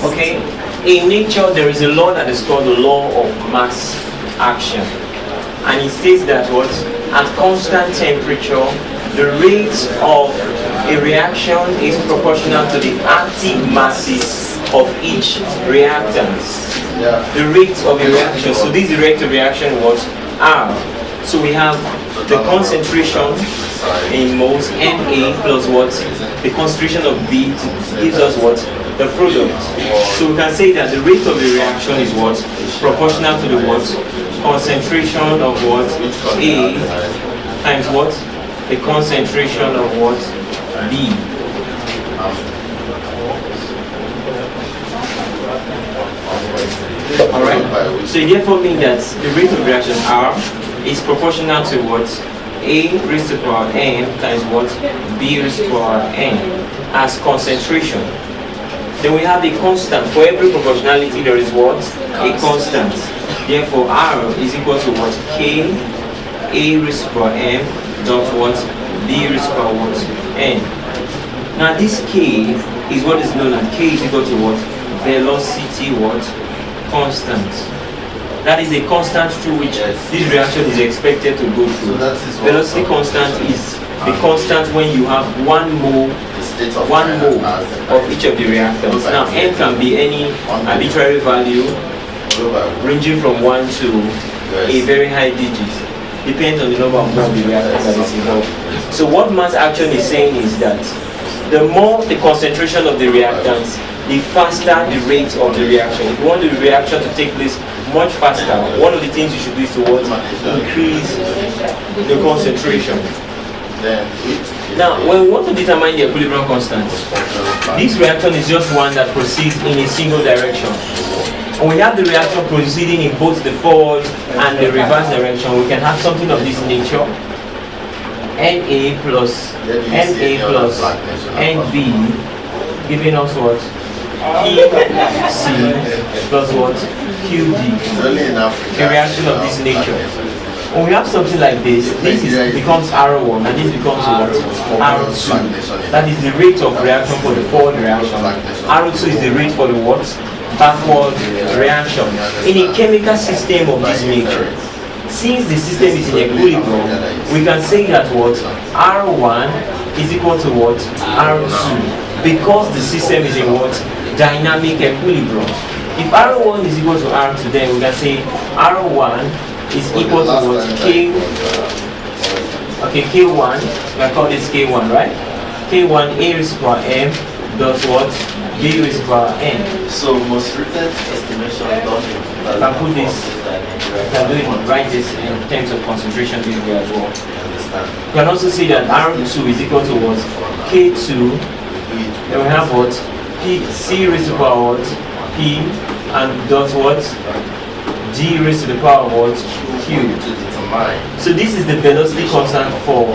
Okay, in nature there is a law that is called the law of mass action, and it states that what at constant temperature the rate of a reaction is proportional to the active masses of each reactant. The rate of a reaction, so this is the rate of reaction was R. So we have the concentration in moles Na plus what the concentration of B gives us what the product. So we can say that the rate of the reaction is what proportional to the what concentration of what A times what the concentration of what B. Alright, so it therefore means that the rate of reaction R is proportional to what A raised to the power n times what B raised to the power n as concentration. Then we have a constant. For every proportionality there is what? A constant. Therefore R is equal to what? K A raised to the power m dot what? B raised to the power what? N. Now this K is what is known as K is equal to what? Velocity what? Constant. That is a constant through which this reaction is expected to go through. Velocity constant is the constant when you have one mole of each of the reactants. Now n can be any arbitrary value ranging from 1 to a very high digit. Depends on the number of moles of the reactant that is involved. So what mass action is saying is that the more the concentration of the reactants, the faster the rate of the reaction. If you want the reaction to take place much faster, one of the things you should do is to increase the concentration. Now, when we want to determine the equilibrium constant, this reaction is just one that proceeds in a single direction. When we have the reaction proceeding in both the forward and the reverse direction, we can have something of this nature. Na plus NB giving us what? PC plus what? QD. A reaction of this nature. When we have something like this becomes R1 and this becomes what? R2. That is the rate of reaction for the forward reaction. R2 is the rate for the what? Backward reaction. In a chemical system of this nature, since the system is in equilibrium, we can say that what? R1 is equal to what? R2. Because the system is in what? Dynamic equilibrium. If R1 is equal to R2, then we can say R1 is equal to what? K. Okay, K1. We can call this K1, right? K1 A raised to the power m dot what? B raised to the power n. So most recent estimation done in can put this. Can do it. Write this in terms of concentration this way as well. You can also see that R2 is equal to what? K2. Then we have what? P C raised to the power what? P and dot what? D raised to the power what? Q. So this is the velocity constant for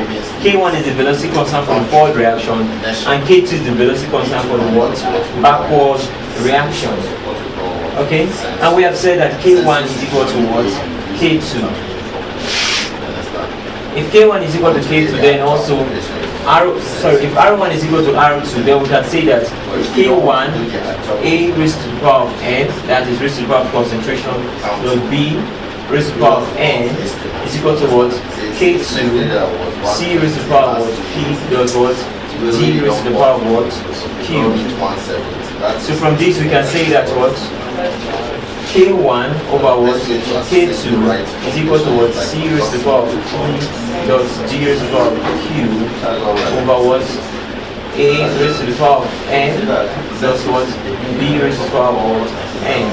K1 is the velocity constant for the forward reaction, and K2 is the velocity constant for the what? Backward reaction. Okay? And we have said that K1 is equal to what? K2. If K1 is equal to K2, then also if R1 is equal to R2, then we can say that K1 A raised to the power of n, that is raised to the power of concentration, plus B raised to the power of n is equal to what? K2 C raised to the power of what? P dot what? D raised to the power of what? Q. So from this we can say that what? K1 over what? K2 is equal to what? C raised to the power of P dot D raised to the power of Q over what? A raised to the power of n dot what? B raised to the power of n.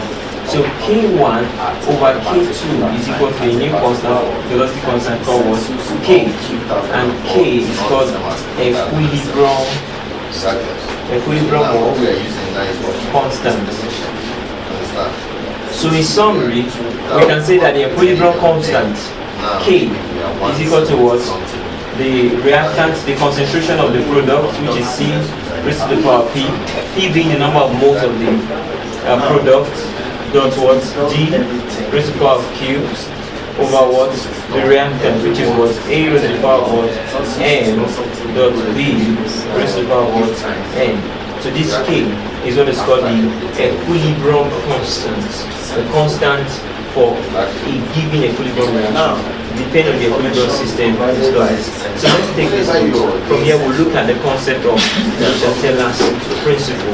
So K1 over K2 is equal to a new constant, velocity constant called what? K. And K is called equilibrium constant. So in summary, we can say that the equilibrium constant K is equal to what? The reactant, the concentration of the product, which is C raised to the power of P, P being the number of moles of the product, dot what? D raised to the power of Q, over what? The reactant, which is what? A raised to the power of what? M dot B raised to the power of what? N. So this K is what is called the equilibrium constant. The constant for a given equilibrium reaction. Depend on the equilibrium system described. So let's take this one. From here we'll look at the concept of the Tclassified principle.